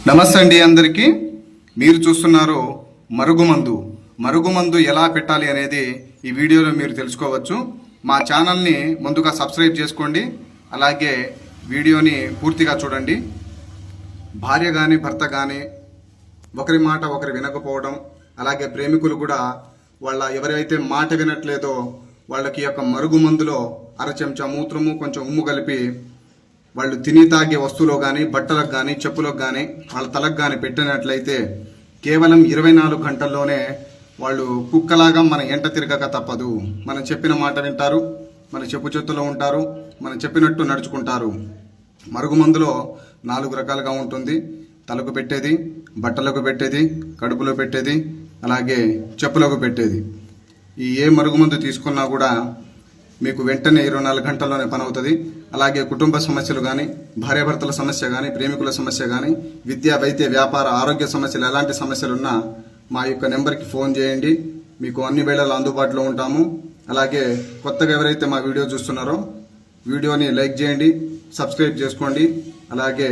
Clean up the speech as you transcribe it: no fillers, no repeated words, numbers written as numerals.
నమస్తే అండి అందరికీ. మీరు చూస్తున్నారు మరుగుమందు ఎలా పెట్టాలి అనేది ఈ వీడియోలో మీరు తెలుసుకోవచ్చు. మా ఛానల్ని ముందుగా సబ్స్క్రైబ్ చేసుకోండి, అలాగే వీడియోని పూర్తిగా చూడండి. భార్య కానీ భర్త కానీ ఒకరి మాట ఒకరు వినకపోవడం, అలాగే ప్రేమికులు కూడా వాళ్ళ ఎవరైతే మాట వినట్లేదో వాళ్ళకి యొక్క మరుగుమందులో అర చెంచా మూత్రము కొంచెం ఉమ్ము కలిపి వాళ్ళు తిని తాగే వస్తువులో కానీ బట్టలకు కానీ చెప్పులకు కానీ వాళ్ళ తలకు కానీ పెట్టినట్లయితే కేవలం 24 గంటల్లోనే వాళ్ళు కుక్కలాగా మన ఎంట తిరగక తప్పదు. మనం చెప్పిన మాట వింటారు, మన చెప్పు చేతుల్లో ఉంటారు, మనం చెప్పినట్టు నడుచుకుంటారు. మరుగుమందులో 4 రకాలుగా ఉంటుంది. తలకు పెట్టేది, బట్టలకు పెట్టేది, కడుపులో పెట్టేది, అలాగే చెప్పులకు పెట్టేది. ఏ మరుగుమందు తీసుకున్నా కూడా మీకు వెంటనే 24 గంటల్లోనే పని అవుతుంది. అలాగే కుటుంబ సమస్యలు కానీ, భార్యాభర్తల సమస్య కానీ, ప్రేమికుల సమస్య కానీ, విద్యా వైద్య వ్యాపార ఆరోగ్య సమస్యలు ఎలాంటి సమస్యలున్నా మా యొక్క నెంబర్కి ఫోన్ చేయండి. మీకు అన్ని వేళలా అందుబాటులో ఉంటాము. అలాగే కొత్తగా ఎవరైతే మా వీడియో చూస్తున్నారో వీడియోని లైక్ చేయండి, సబ్స్క్రైబ్ చేసుకోండి, అలాగే